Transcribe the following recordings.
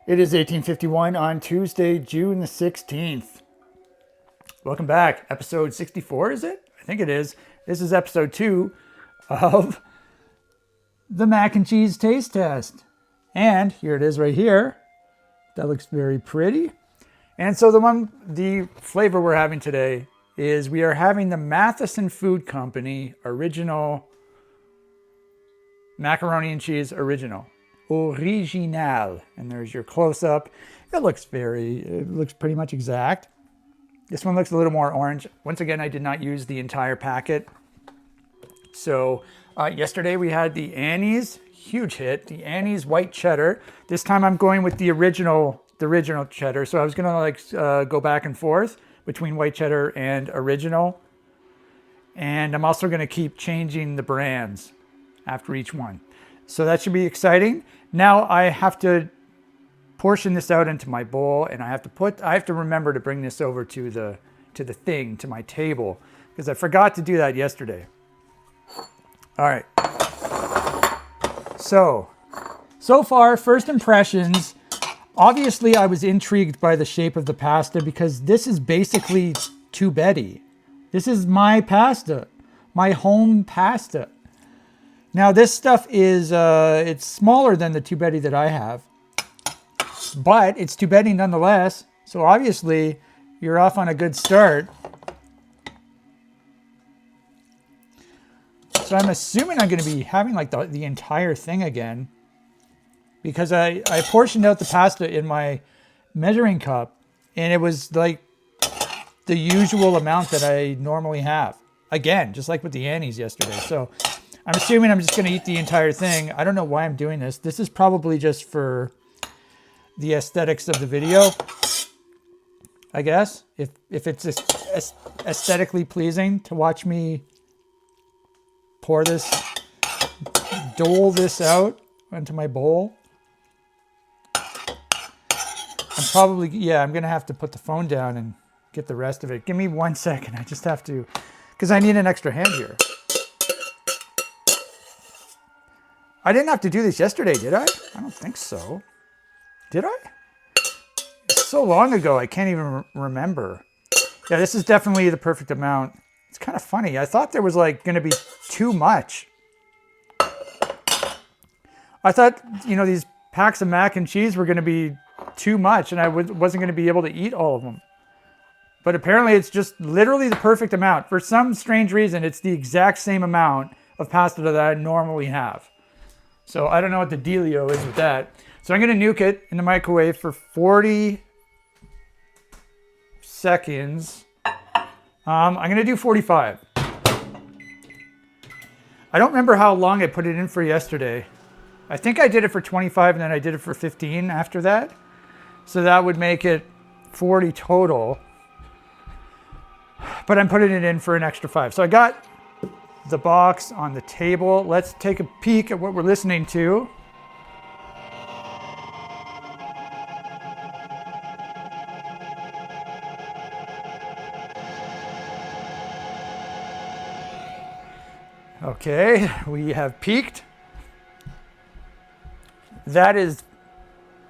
It is 1851 on Tuesday, June the 16th. Welcome back. Episode 64, is it? I think it is. This is episode 2 of the mac and cheese taste test. And here it is right here. That looks very pretty. And so the flavor we're having today is we are having the Matheson Food Company original macaroni and cheese original. Original. And there's your close-up. It looks pretty much exact. This one looks a little more orange. Once again, I did not use the entire packet. So yesterday we had the Annie's, huge hit, the Annie's white cheddar. This time I'm going with the original cheddar. So I was gonna go back and forth between white cheddar and original. And I'm also gonna keep changing the brands after each one. So that should be exciting. Now I have to portion this out into my bowl, and I have to remember to bring this over to my table, because I forgot to do that yesterday. All right. So far, first impressions. Obviously, I was intrigued by the shape of the pasta because this is basically tubetti. This is my pasta, my home pasta. Now this stuff is, it's smaller than the tubetti that I have, but it's tubetti nonetheless. So obviously you're off on a good start. So I'm assuming I'm going to be having like the entire thing again, because I portioned out the pasta in my measuring cup and it was like the usual amount that I normally have. Again, just like with the Annie's yesterday. So I'm assuming I'm just going to eat the entire thing. I don't know why I'm doing this. This is probably just for the aesthetics of the video, I guess. If it's aesthetically pleasing to watch me dole this out into my bowl. I'm going to have to put the phone down and get the rest of it. Give me 1 second. I just have to, because I need an extra hand here. I didn't have to do this yesterday, did I? I don't think so. Did I? It's so long ago, I can't even remember. Yeah, this is definitely the perfect amount. It's kind of funny. I thought there was like going to be too much. I thought, these packs of mac and cheese were going to be too much and I wasn't going to be able to eat all of them. But apparently it's just literally the perfect amount. For some strange reason, it's the exact same amount of pasta that I normally have. So I don't know what the dealio is with that. So I'm going to nuke it in the microwave for 40 seconds. I'm going to do 45. I don't remember how long I put it in for yesterday. I think I did it for 25 and then I did it for 15 after that. So that would make it 40 total. But I'm putting it in for an extra 5. So I got the box on the table. Let's take a peek at what we're listening to. Okay, we have peaked. That is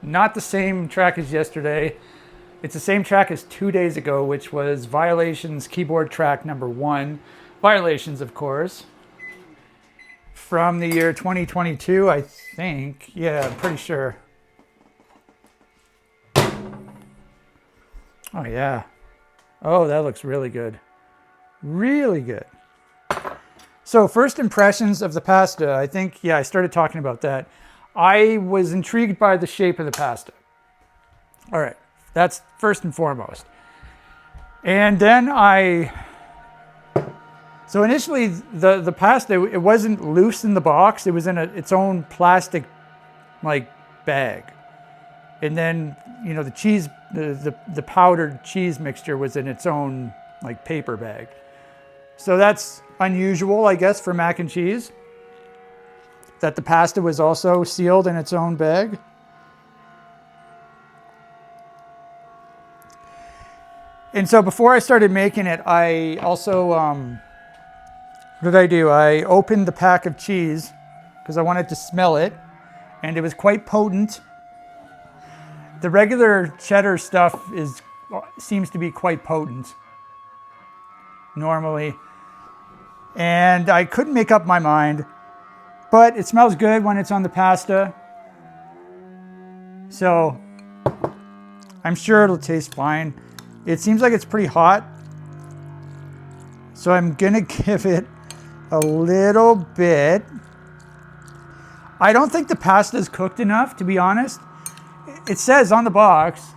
not the same track as yesterday. It's the same track as 2 days ago, which was Violations keyboard track number 1. Violations, of course, from the year 2022, I think. Yeah, I'm pretty sure. Oh, yeah. Oh, that looks really good. Really good. So first impressions of the pasta, I think, I started talking about that. I was intrigued by the shape of the pasta. All right, that's first and foremost. And then so initially the pasta, it wasn't loose in the box. It was in its own plastic like bag. And then, the cheese, the powdered cheese mixture was in its own like paper bag. So that's unusual, I guess, for mac and cheese, that the pasta was also sealed in its own bag. And so before I started making it, I also, what did I do? I opened the pack of cheese because I wanted to smell it, and it was quite potent. The regular cheddar stuff seems to be quite potent normally. And I couldn't make up my mind, but it smells good when it's on the pasta. So I'm sure it'll taste fine. It seems like it's pretty hot. So I'm gonna give it a little bit. I don't think the pasta is cooked enough, to be honest. It says on the box,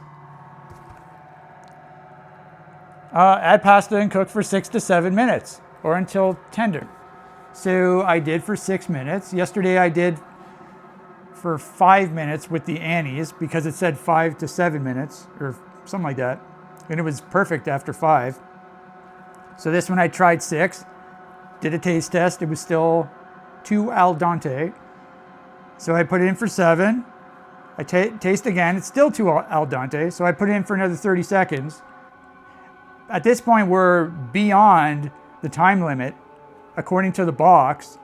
add pasta and cook for 6 to 7 minutes or until tender. So I did for 6 minutes. Yesterday I did for 5 minutes with the Annie's because it said 5 to 7 minutes or something like that. And it was perfect after 5. So this one I tried 6, did a taste test. It was still too al dente. So I put it in for 7. I taste again, it's still too al dente, so I put it in for another 30 seconds. At this point, we're beyond the time limit, according to the box.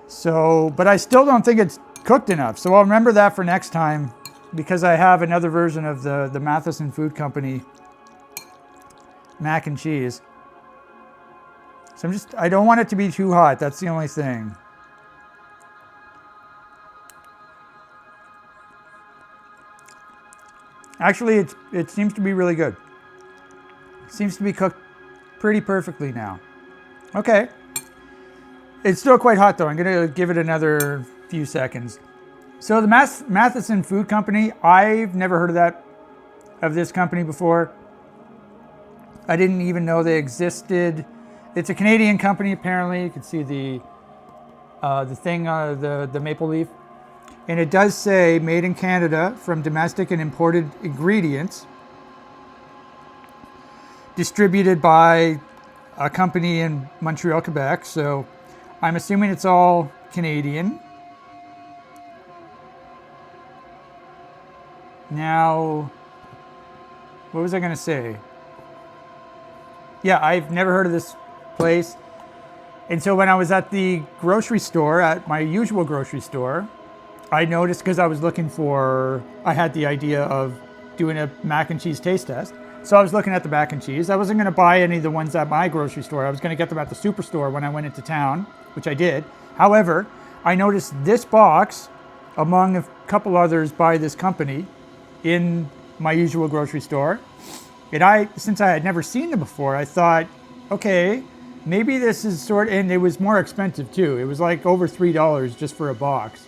So, but I still don't think it's cooked enough. So I'll remember that for next time, because I have another version of the Matheson Food Company mac and cheese. So I don't want it to be too hot, that's the only thing. Actually, it seems to be really good. It seems to be cooked pretty perfectly now. Okay. It's still quite hot though. I'm gonna give it another few seconds. So the Matheson Food Company, I've never heard of this company before. I didn't even know they existed. It's a Canadian company apparently. You can see the thing, the maple leaf. And it does say made in Canada from domestic and imported ingredients, distributed by a company in Montreal, Quebec. So I'm assuming it's all Canadian. Now, what was I going to say? Yeah, I've never heard of this place. And so when I was at the grocery store, at my usual grocery store, I noticed, because I was I had the idea of doing a mac and cheese taste test. So I was looking at the mac and cheese. I wasn't going to buy any of the ones at my grocery store. I was going to get them at the superstore when I went into town, which I did. However, I noticed this box, among a couple others by this company, in my usual grocery store. And since I had never seen them before, I thought, okay, maybe this is and it was more expensive too. It was like over $3 just for a box.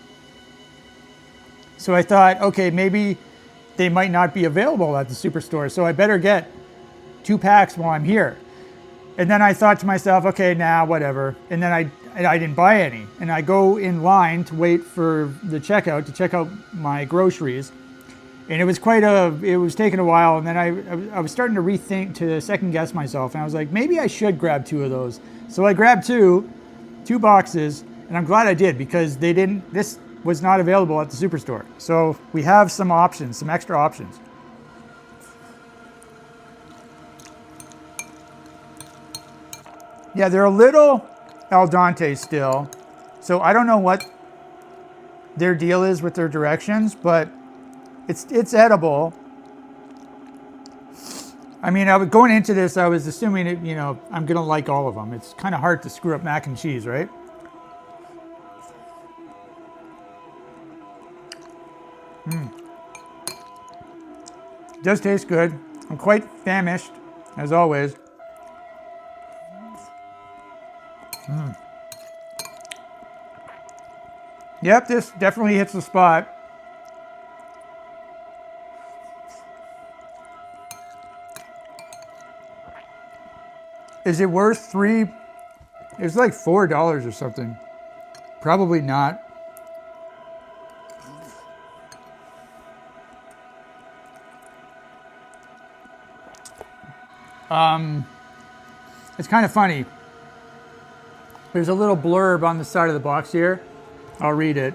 So I thought, okay, maybe they might not be available at the superstore, so I better get 2 packs while I'm here. And then I thought to myself, okay, whatever. And then I didn't buy any. And I go in line to wait for the checkout, to check out my groceries. And it was it was taking a while. And then I was starting to second guess myself. And I was like, maybe I should grab 2 of those. So I grabbed 2 boxes, and I'm glad I did, because this was not available at the superstore. So we have some options, some extra options. Yeah, they're a little al dente still. So I don't know what their deal is with their directions, but it's edible. I mean, going into this, I was assuming I'm gonna like all of them. It's kind of hard to screw up mac and cheese, right? It does taste good. I'm quite famished, as always. Yep, this definitely hits the spot. Is it worth $3? It's like $4 or something. Probably not. It's kind of funny. There's a little blurb on the side of the box here. I'll read it.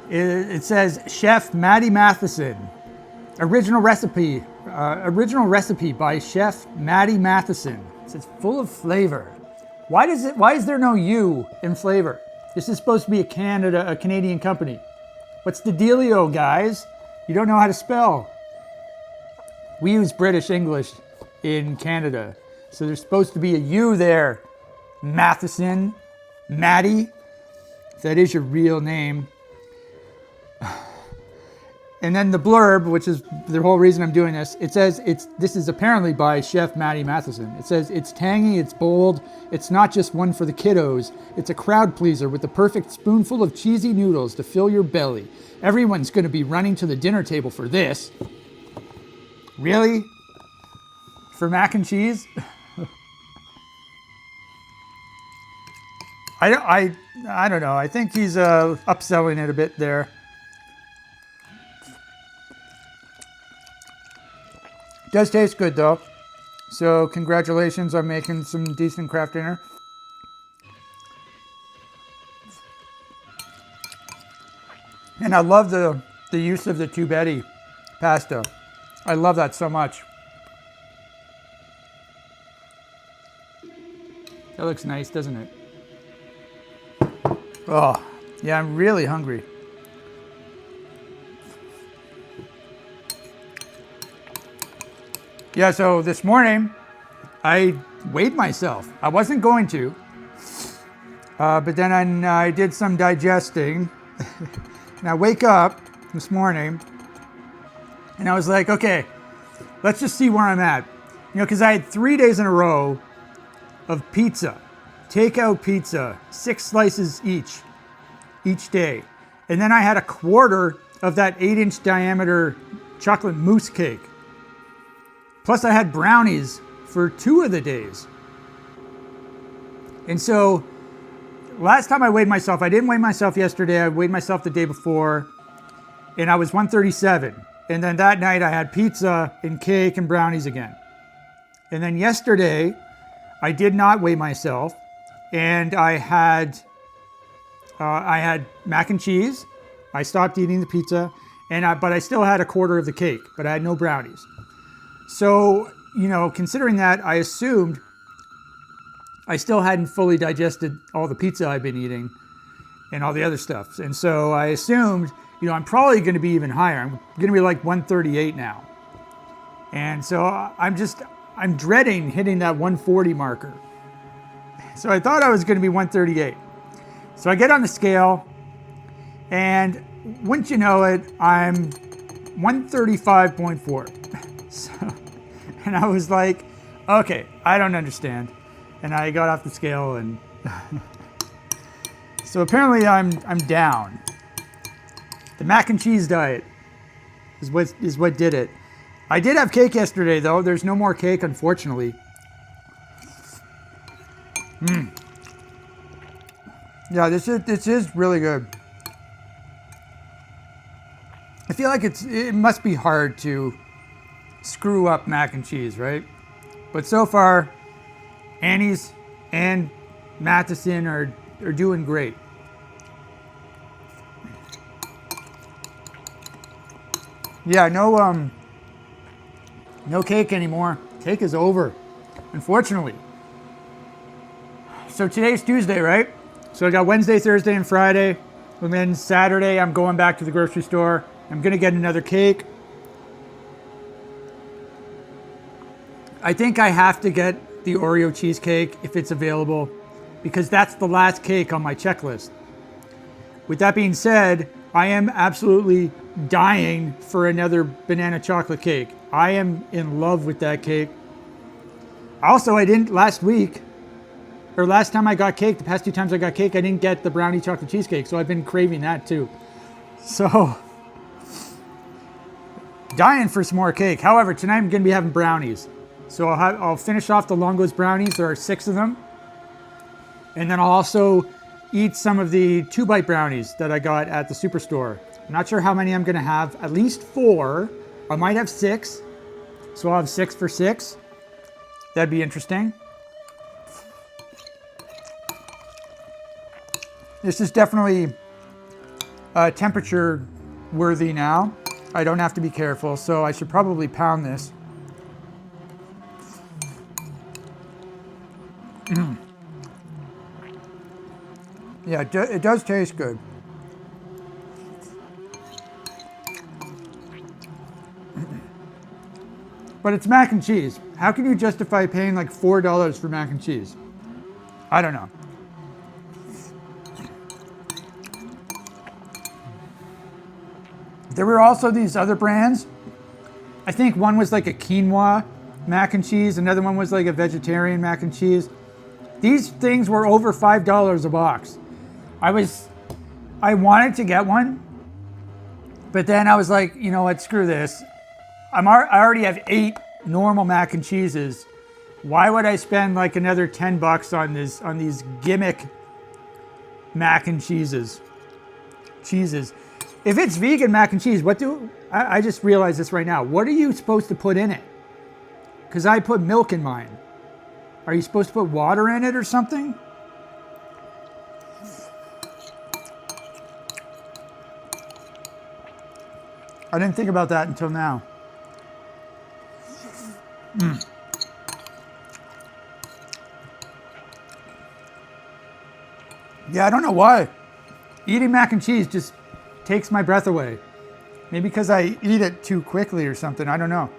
It says, Chef Matty Matheson. Original recipe by Chef Matty Matheson. It's full of flavor. Why is there no U in flavor? This is supposed to be a Canadian company. What's the dealio, guys? You don't know how to spell. We use British English in Canada. So there's supposed to be a U there. Matheson, Maddie, if that is your real name. And then the blurb, which is the whole reason I'm doing this, it says this is apparently by Chef Matty Matheson. It says it's tangy, it's bold, it's not just one for the kiddos. It's a crowd pleaser with the perfect spoonful of cheesy noodles to fill your belly. Everyone's going to be running to the dinner table for this. Really? For mac and cheese? I don't know. I think he's upselling it a bit there. It does taste good though. So congratulations on making some decent craft dinner. And I love the use of the tubetti pasta. I love that so much. That looks nice, doesn't it? Oh, yeah, I'm really hungry. Yeah, so this morning, I weighed myself. I wasn't going to, but then I did some digesting. And I wake up this morning, and I was like, okay, let's just see where I'm at. You know, because I had 3 days in a row of pizza, takeout pizza, 6 slices each day. And then I had a quarter of that 8-inch diameter chocolate mousse cake. Plus I had brownies for 2 of the days. And so last time I weighed myself, I didn't weigh myself yesterday, I weighed myself the day before, and I was 137. And then that night I had pizza and cake and brownies again. And then yesterday, I did not weigh myself, and I had mac and cheese. I stopped eating the pizza, but I still had a quarter of the cake, but I had no brownies. So, you know, considering that, I assumed I still hadn't fully digested all the pizza I've been eating and all the other stuff. And so I assumed, you know, I'm probably going to be even higher. I'm going to be like 138 now. And so I'm dreading hitting that 140 marker. So I thought I was going to be 138. So I get on the scale, and wouldn't you know it, I'm 135.4. So, and I was like, okay, I don't understand. And I got off the scale, and so apparently I'm down. The mac and cheese diet is what did it. I did have cake yesterday though. There's no more cake, unfortunately. Yeah, this is really good. I feel like it must be hard to screw up mac and cheese, right? But so far, Annie's and Matheson are doing great. Yeah, no cake anymore. Cake is over, unfortunately. So today's Tuesday, right? So I got Wednesday, Thursday, and Friday. And then Saturday, I'm going back to the grocery store. I'm gonna get another cake. I think I have to get the Oreo cheesecake if it's available, because that's the last cake on my checklist. With that being said, I am absolutely dying for another banana chocolate cake. I am in love with that cake. Also, I didn't last time I got cake, the past 2 times I got cake, I didn't get the brownie chocolate cheesecake, so I've been craving that too. So, dying for some more cake. However, tonight I'm going to be having brownies. So I'll finish off the Longo's brownies. There are 6 of them. And then I'll also eat some of the 2-bite brownies that I got at the Superstore. I'm not sure how many I'm going to have. At least 4. I might have 6. So I'll have 6 for 6. That'd be interesting. This is definitely temperature worthy now. I don't have to be careful, so I should probably pound this. Yeah, it does taste good. But it's mac and cheese. How can you justify paying like $4 for mac and cheese? I don't know. There were also these other brands. I think one was like a quinoa mac and cheese. Another one was like a vegetarian mac and cheese. These things were over $5 a box. I wanted to get one, but then I was like, you know what, screw this. I already have 8 normal mac and cheeses. Why would I spend like another $10 on these gimmick mac and cheeses? If it's vegan mac and cheese, I just realized this right now. What are you supposed to put in it? Because I put milk in mine. Are you supposed to put water in it or something? I didn't think about that until now. Yeah, I don't know why. Eating mac and cheese just takes my breath away. Maybe because I eat it too quickly or something. I don't know.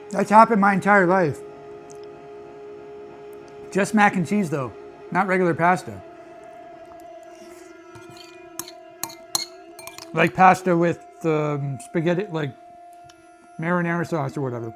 That's happened my entire life. Just mac and cheese though, not regular pasta. Like pasta with spaghetti, like marinara sauce or whatever.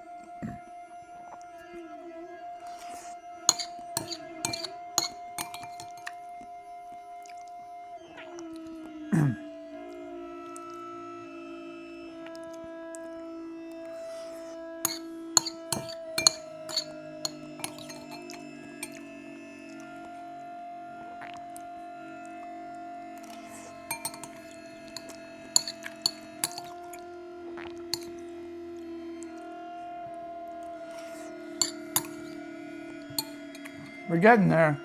We're getting there.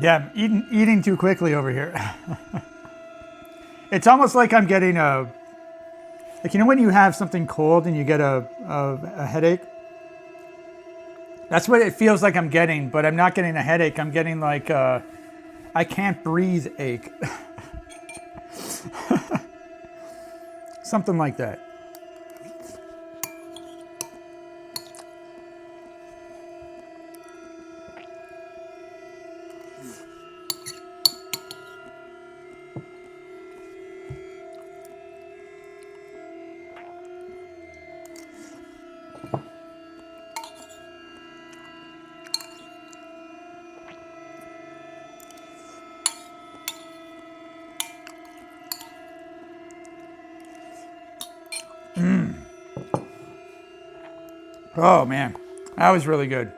Yeah, eating too quickly over here. It's almost like I'm getting like, you know when you have something cold and you get a headache? That's what it feels like I'm getting, but I'm not getting a headache. I'm getting like I can't breathe ache. Something like that. Oh man, that was really good.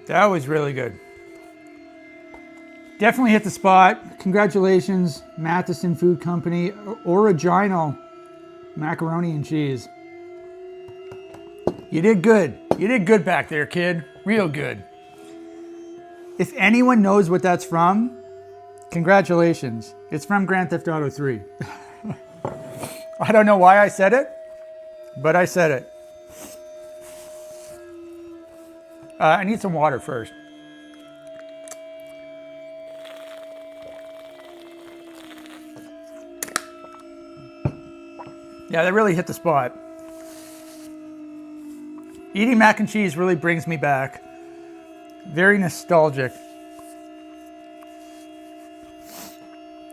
That was really good. Definitely hit the spot. Congratulations, Matheson Food Company. Original macaroni and cheese. You did good. You did good back there, kid. Real good. If anyone knows what that's from, congratulations. It's from Grand Theft Auto 3. I don't know why I said it, but I said it. I need some water first. Yeah, that really hit the spot. Eating mac and cheese really brings me back. Very nostalgic.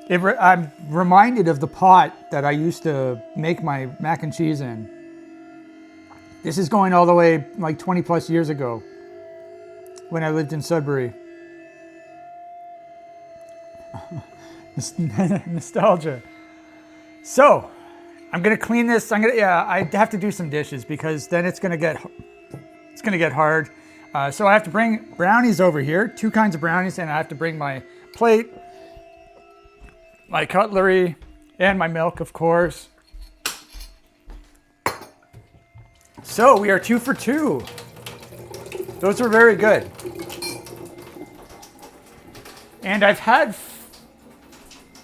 I'm reminded of the pot that I used to make my mac and cheese in. This is going all the way like 20 plus years ago when I lived in Sudbury. Nostalgia. So, I'm gonna clean this. I have to do some dishes because then it's gonna get hard. So I have to bring brownies over here, 2 kinds of brownies, and I have to bring my plate, my cutlery, and my milk, of course. So we are 2 for 2. Those were very good. And I've had,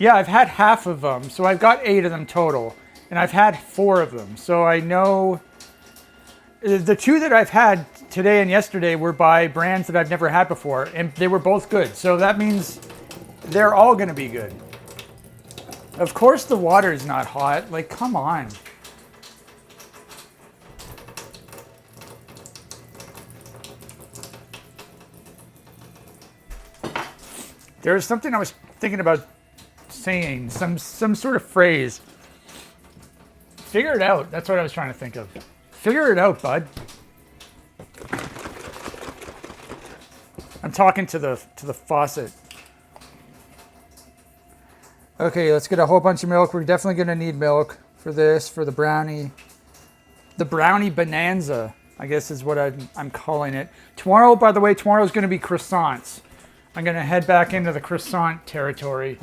Yeah, I've had half of them, so I've got 8 of them total, and I've had 4 of them. So I know the 2 that I've had today and yesterday were by brands that I've never had before, and they were both good. So that means they're all going to be good. Of course the water is not hot. Like, come on. There was something I was thinking about saying, some sort of phrase. Figure it out. That's what I was trying to think of. Figure it out, bud. I'm talking to the faucet. Okay, let's get a whole bunch of milk. We're definitely going to need milk for this, for the brownie. The brownie bonanza, I guess is what I'm calling it. Tomorrow, by the way, tomorrow is going to be croissants. I'm going to head back into the croissant territory.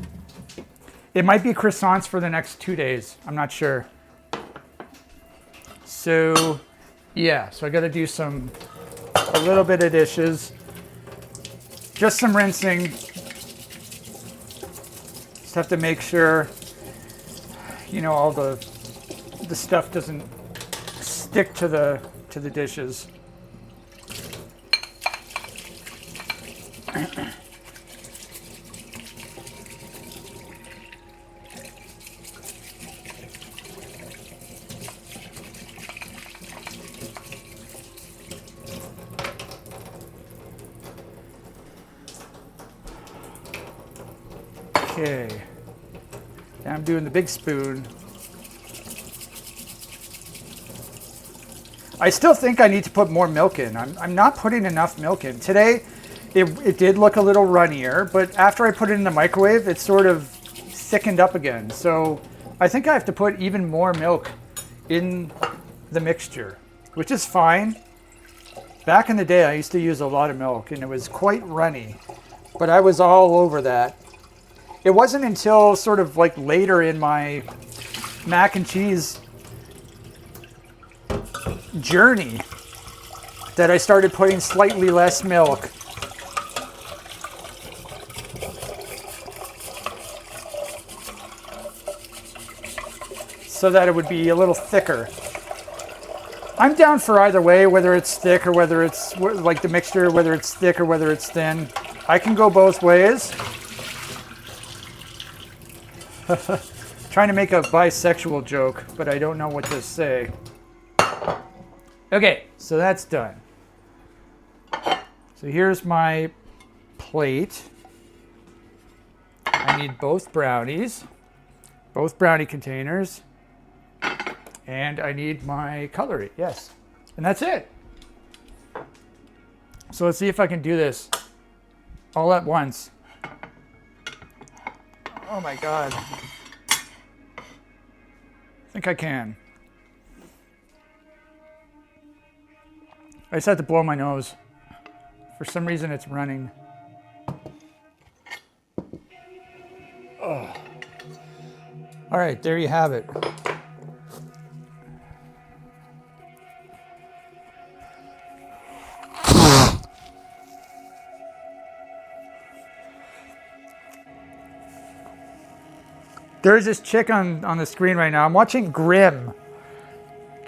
It might be croissants for the next 2 days. I'm not sure. So, yeah. So I got to do a little bit of dishes. Just some rinsing. Just have to make sure, you know, all the stuff doesn't stick to the dishes. Okay, now I'm doing the big spoon. I still think I need to put more milk in. I'm not putting enough milk in. Today, it did look a little runnier, but after I put it in the microwave, it sort of thickened up again. So I think I have to put even more milk in the mixture, which is fine. Back in the day, I used to use a lot of milk, and it was quite runny, but I was all over that. It wasn't until sort of like later in my mac and cheese journey that I started putting slightly less milk. So that it would be a little thicker. I'm down for either way, whether it's thick or whether it's like the mixture, whether it's thick or whether it's thin. I can go both ways. Trying to make a bisexual joke, but I don't know what to say. Okay, so that's done. So here's my plate. I need both brownies, both brownie containers, and I need my cutlery, yes. And that's it. So let's see if I can do this all at once. Oh my God. I think I can. I just had to blow my nose. For some reason it's running. Oh. All right, there you have it. There's this chick on the screen right now. I'm watching Grimm.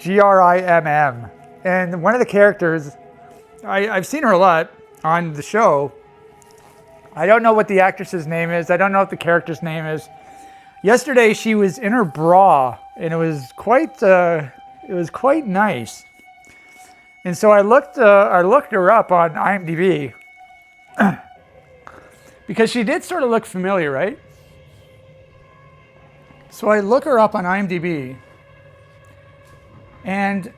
Grimm. And one of the characters, I've seen her a lot on the show. I don't know what the actress's name is. I don't know what the character's name is. Yesterday she was in her bra, and it was quite nice. And so I looked her up on IMDb because she did sort of look familiar, right? So I look her up on IMDb, and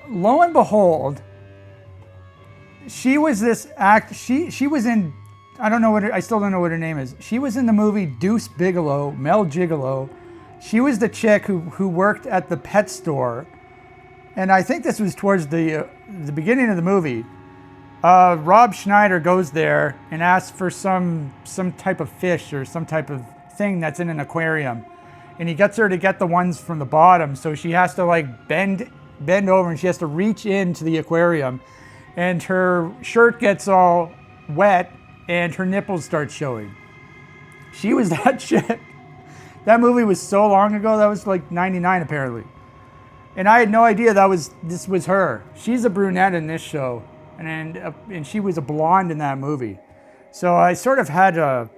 lo and behold, she was this she was in, I still don't know what her name is. She was in the movie Deuce Bigalow, Mel Gigolo. She was the chick who worked at the pet store. And I think this was towards the beginning of the movie. Rob Schneider goes there and asks for some type of fish or some type of thing that's in an aquarium. And he gets her to get the ones from the bottom. So she has to like bend over and she has to reach into the aquarium. And her shirt gets all wet and her nipples start showing. She was that chick. That movie was so long ago. That was like 99 apparently. And I had no idea this was her. She's a brunette in this show. And she was a blonde in that movie. So I sort of had a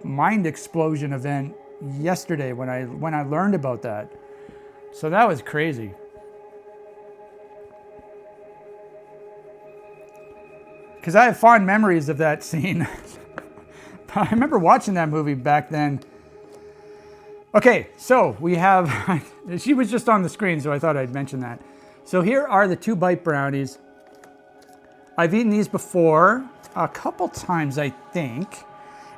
mind explosion event yesterday when I learned about that. So that was crazy. Because I have fond memories of that scene. I remember watching that movie back then. Okay, so we have, she was just on the screen, so I thought I'd mention that. So here are the 2-bite brownies. I've eaten these before, a couple times, I think.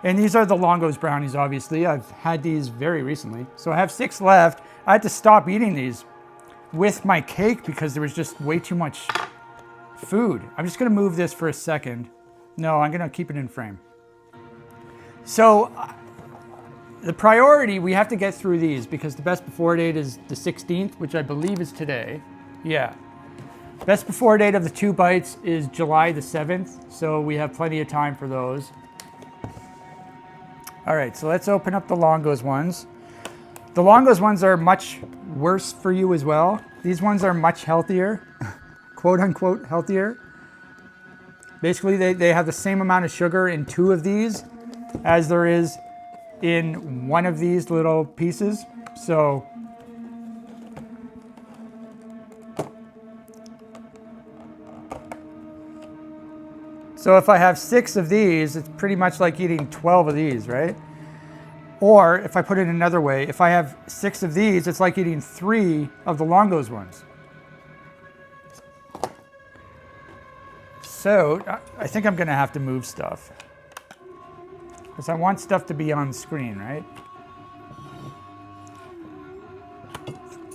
And these are the Longo's brownies, obviously. I've had these very recently. So I have 6 left. I had to stop eating these with my cake because there was just way too much food. I'm just gonna move this for a second. No, I'm gonna keep it in frame. So the priority, we have to get through these because the best before date is the 16th, which I believe is today. Yeah. Best before date of the 2 bites is July the 7th, so we have plenty of time for those. All right, so let's open up the Longo's ones. The Longo's ones are much worse for you as well. These ones are much healthier, quote unquote healthier. Basically, they have the same amount of sugar in 2 of these as there is in 1 of these little pieces. So if I have 6 of these, it's pretty much like eating 12 of these, right? Or if I put it another way, if I have 6 of these, it's like eating 3 of the Longo's ones. So I think I'm gonna have to move stuff because I want stuff to be on screen, right?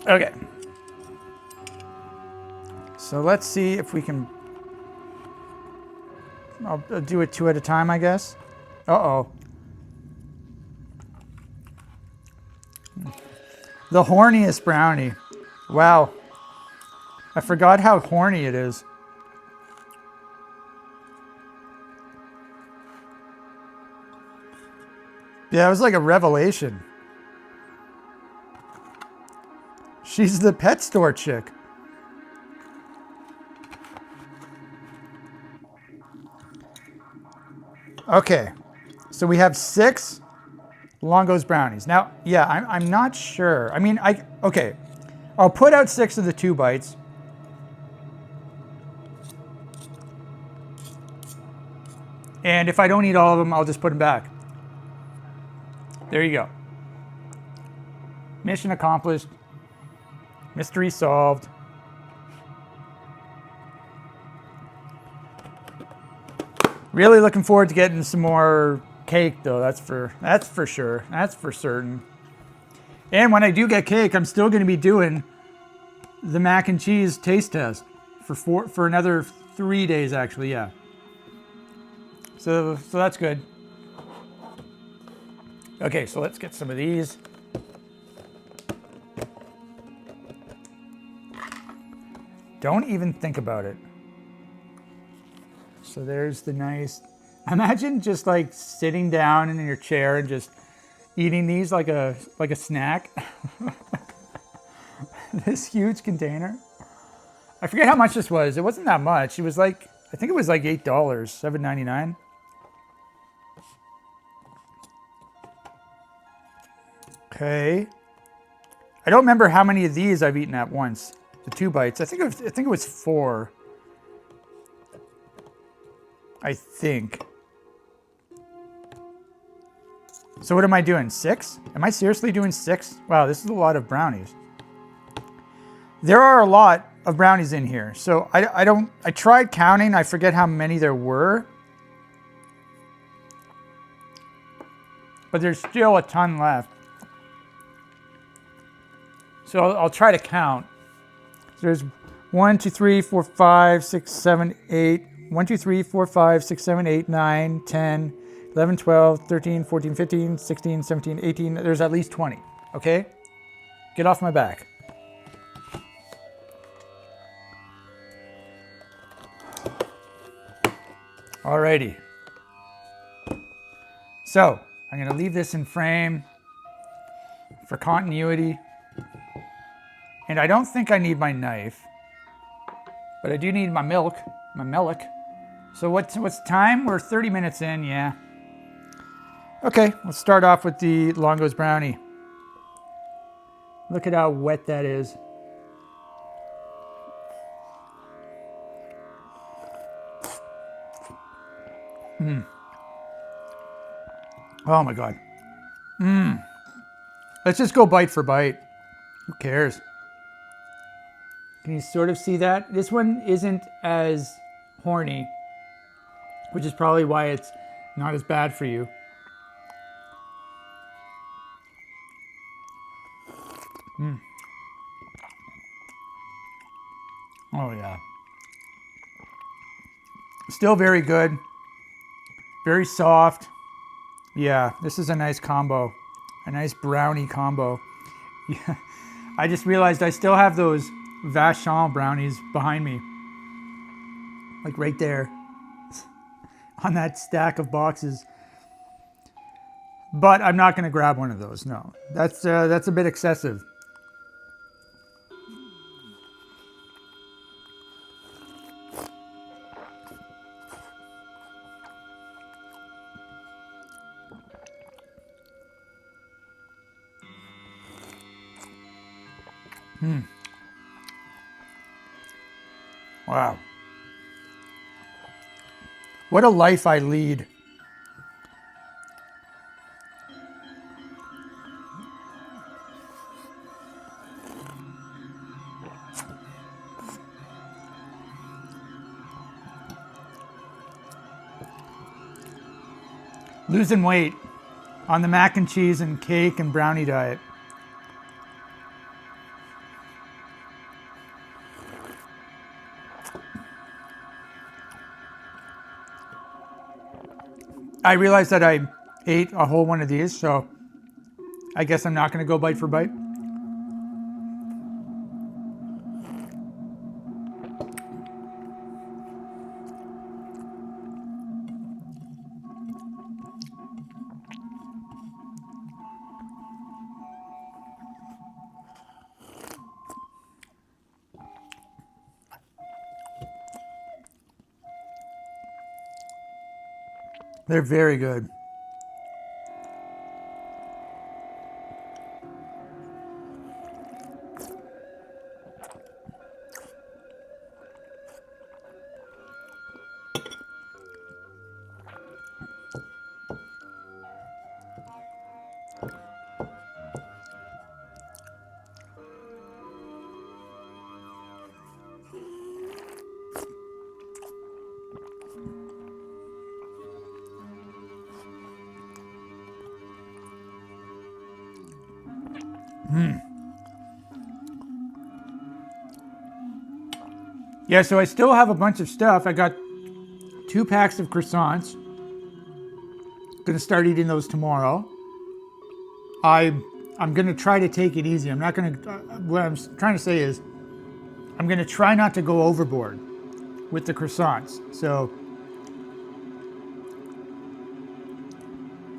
Okay. So let's see if we can, I'll do it 2 at a time, I guess. Uh-oh. The horniest brownie. Wow. I forgot how horny it is. Yeah, it was like a revelation. She's the pet store chick. Okay, so we have 6 Longo's brownies. Now, yeah, I'm not sure. I mean, okay, I'll put out 6 of the 2 bites. And if I don't eat all of them, I'll just put them back. There you go. Mission accomplished. Mystery solved. Really looking forward to getting some more cake though. That's for sure. That's for certain. And when I do get cake, I'm still going to be doing the mac and cheese taste test for another 3 days actually, yeah. So that's good. Okay, so let's get some of these. Don't even think about it. So there's the nice, imagine just like sitting down in your chair and just eating these like a snack. This huge container. I forget how much this was. It wasn't that much. It was like, I think it was like $8, $7.99. Okay. I don't remember how many of these I've eaten at once. The 2 bites. I think it was 4. I think. So what am I doing? 6? Am I seriously doing 6? Wow, this is a lot of brownies. There are a lot of brownies in here. So I tried counting. I forget how many there were. But there's still a ton left. So I'll try to count. So there's 1, 2, 3, 4, 5, 6, 7, 8. 1, 2, 3, 4, 5, 6, 7, 8, 9, 10, 11, 12, 13, 14, 15, 16, 17, 18. There's at least 20, okay? Get off my back. Alrighty. So, I'm going to leave this in frame for continuity. And I don't think I need my knife, but I do need my milk, my mellick. So what's time? We're 30 minutes in, yeah. Okay, let's start off with the Longo's brownie. Look at how wet that is. Oh my God. Let's just go bite for bite. Who cares? Can you sort of see that? This one isn't as horny, which is probably why it's not as bad for you. Oh yeah. Still very good. Very soft. Yeah, this is a nice combo. A nice brownie combo. Yeah. I just realized I still have those Vachon brownies behind me. Like right there. On that stack of boxes. But I'm not going to grab one of those. No. That's a bit excessive. Wow. What a life I lead. Losing weight on the mac and cheese and cake and brownie diet. I realized that I ate a whole one of these, so I guess I'm not going to go bite for bite. They're very good. Yeah, so I still have a bunch of stuff. I got 2 packs of croissants. Gonna start eating those tomorrow. I'm gonna try to take it easy. I'm not gonna. What I'm trying to say is, I'm gonna try not to go overboard with the croissants. So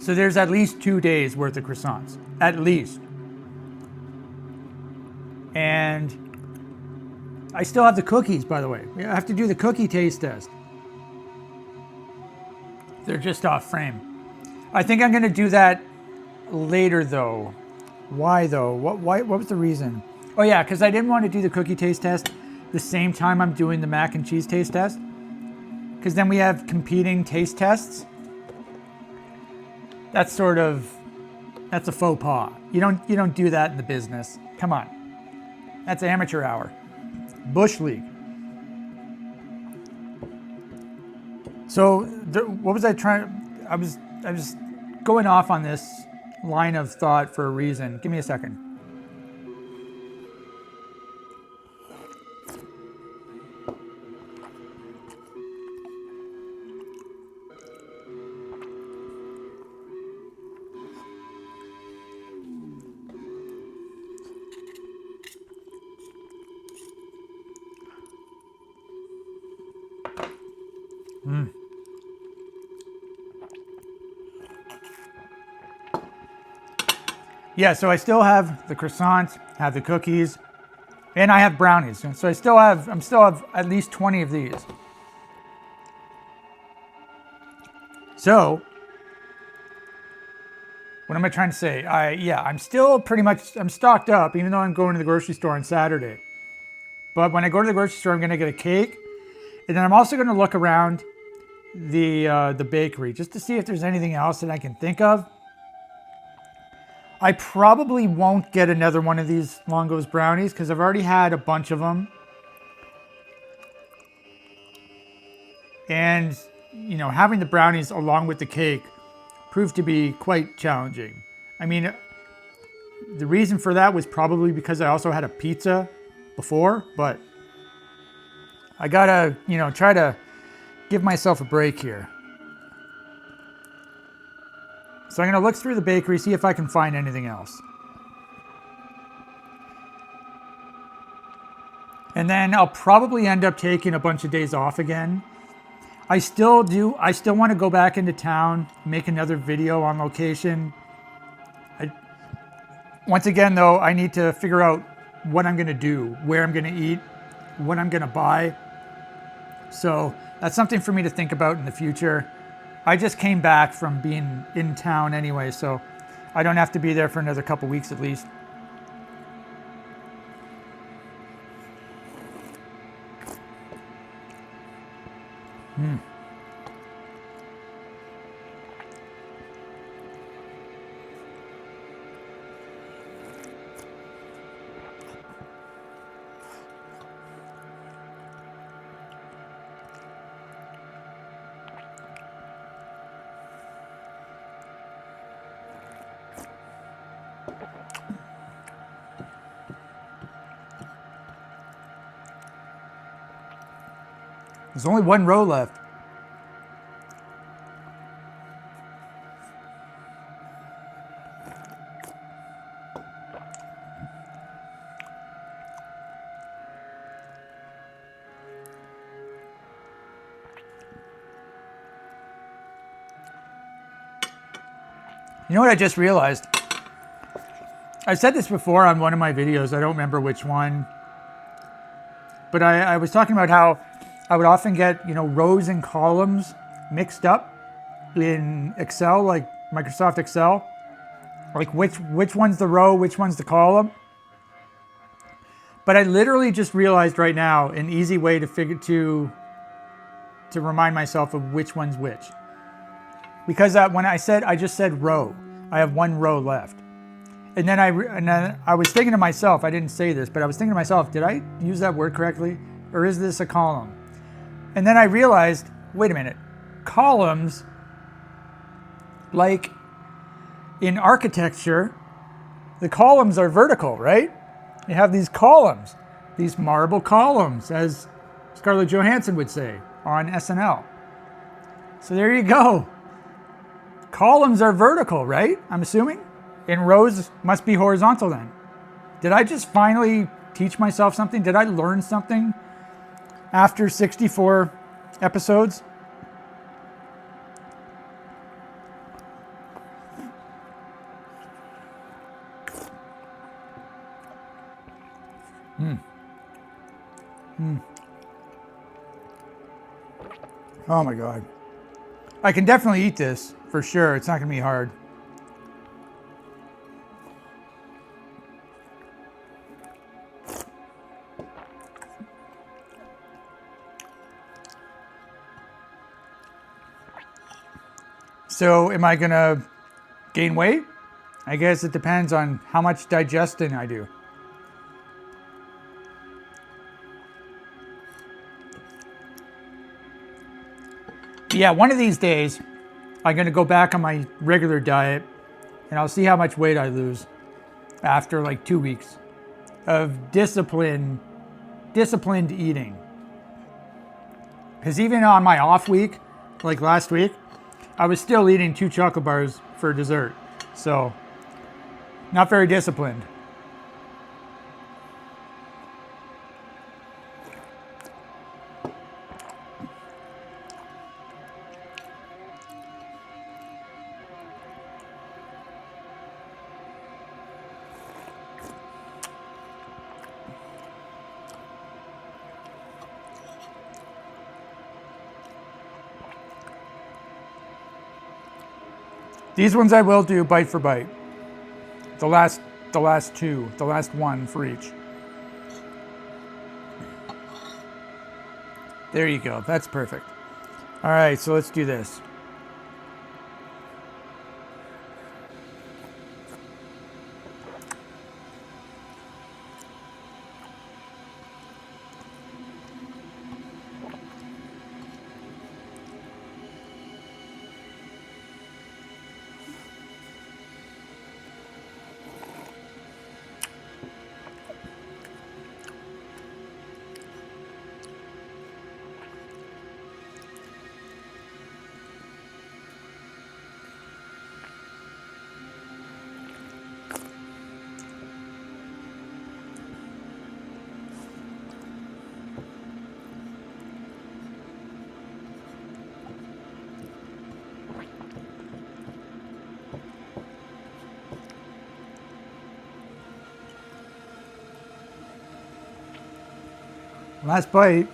there's at least 2 days worth of croissants, at least. And I still have the cookies, by the way. I have to do the cookie taste test. They're just off frame. I think I'm gonna do that later though. Why though? What was the reason? Oh yeah, because I didn't want to do the cookie taste test the same time I'm doing the mac and cheese taste test. Because then we have competing taste tests. That's a faux pas. You don't do that in the business. Come on. That's amateur hour. Bush League. So what was I trying? I was going off on this line of thought for a reason. Give me a second. Yeah, so I still have the croissants, have the cookies, and I have brownies. So I still have at least 20 of these. So, what am I trying to say? I'm still pretty much, I'm stocked up, even though I'm going to the grocery store on Saturday. But when I go to the grocery store, I'm going to get a cake. And then I'm also going to look around the bakery just to see if there's anything else that I can think of. I probably won't get another one of these Longo's brownies because I've already had a bunch of them. And, you know, having the brownies along with the cake proved to be quite challenging. I mean, the reason for that was probably because I also had a pizza before, but I gotta, you know, try to give myself a break here. So I'm gonna look through the bakery, see if I can find anything else. And then I'll probably end up taking a bunch of days off again. I still want to go back into town, make another video on location. Once again though, I need to figure out what I'm gonna do, where I'm gonna eat, what I'm gonna buy. So that's something for me to think about in the future. I just came back from being in town anyway, so I don't have to be there for another couple weeks at least. There's only one row left. You know what I just realized? I said this before on one of my videos, I don't remember which one, but I was talking about how I would often get, you know, rows and columns mixed up in Excel, like Microsoft Excel, like which one's the row, which one's the column. But I literally just realized right now an easy way to remind myself of which one's which. Because when I just said row, I have one row left. And then I was thinking to myself, I didn't say this, but I was thinking to myself, did I use that word correctly? Or is this a column? And then I realized, wait a minute, columns, like in architecture, the columns are vertical, right? You have these columns, these marble columns, as Scarlett Johansson would say on SNL. So there you go. Columns are vertical, right? I'm assuming. And rows must be horizontal then. Did I just finally teach myself something? Did I learn something after 64 episodes? Oh my God. I can definitely eat this for sure. It's not gonna be hard. So am I gonna gain weight? I guess it depends on how much digesting I do. Yeah, one of these days, I'm gonna go back on my regular diet and I'll see how much weight I lose after like 2 weeks of disciplined eating. Because even on my off week, like last week, I was still eating 2 chocolate bars for dessert. So, not very disciplined. These ones I will do bite for bite. The last one for each. There you go. That's perfect. All right, so let's do this. Last bite.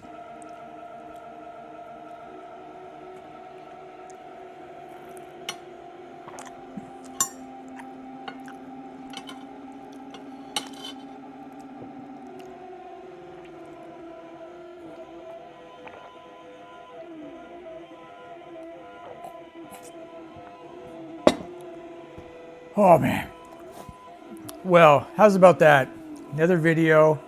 Oh man. Well, how's about that? Another video.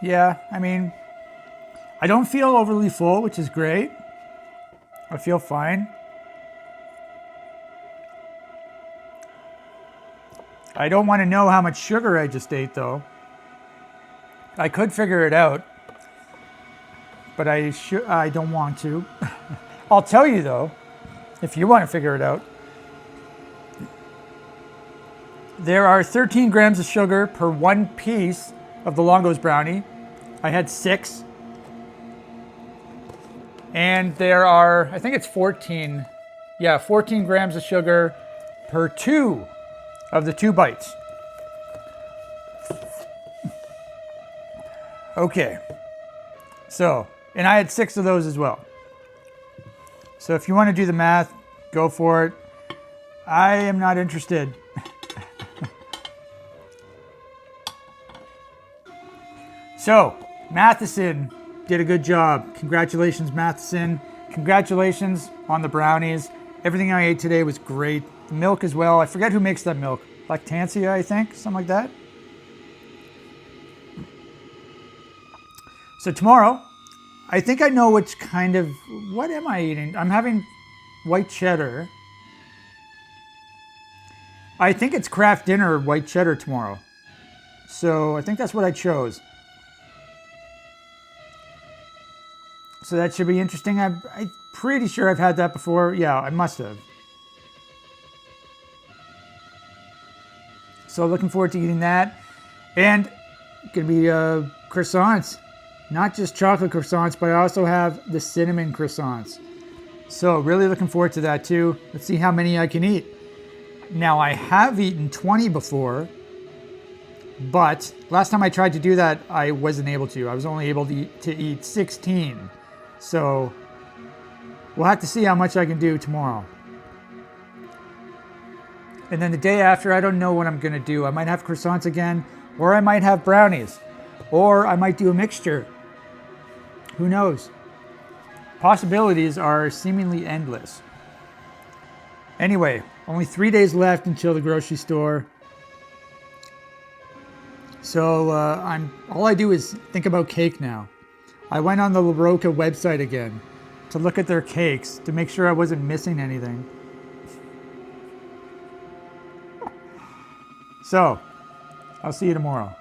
Yeah, I mean, I don't feel overly full, which is great. I feel fine. I don't want to know how much sugar I just ate, though. I could figure it out, but I don't want to. I'll tell you, though, if you want to figure it out. There are 13 grams of sugar per one piece of the Longo's brownie. I had 6. And there are, I think it's 14. Yeah, 14 grams of sugar per 2 of the 2 bites. Okay. So, and I had 6 of those as well. So if you want to do the math, go for it. I am not interested. So, Matheson did a good job. Congratulations, Matheson. Congratulations on the brownies. Everything I ate today was great. The milk as well. I forget who makes that milk. Lactantia, I think, something like that. So tomorrow, I think I know which kind of, what am I eating? I'm having white cheddar. I think it's Kraft Dinner white cheddar tomorrow. So I think that's what I chose. So that should be interesting. I'm pretty sure I've had that before. Yeah, I must have. So looking forward to eating that. And going to be croissants. Not just chocolate croissants, but I also have the cinnamon croissants. So really looking forward to that too. Let's see how many I can eat. Now I have eaten 20 before, but last time I tried to do that, I wasn't able to. I was only able to eat 16. So we'll have to see how much I can do tomorrow. And then the day after, I don't know what I'm going to do. I might have croissants again, or I might have brownies, or I might do a mixture. Who knows? Possibilities are seemingly endless. Anyway, only 3 days left until the grocery store. So all I do is think about cake now. I went on the La Roca website again to look at their cakes to make sure I wasn't missing anything. So, I'll see you tomorrow.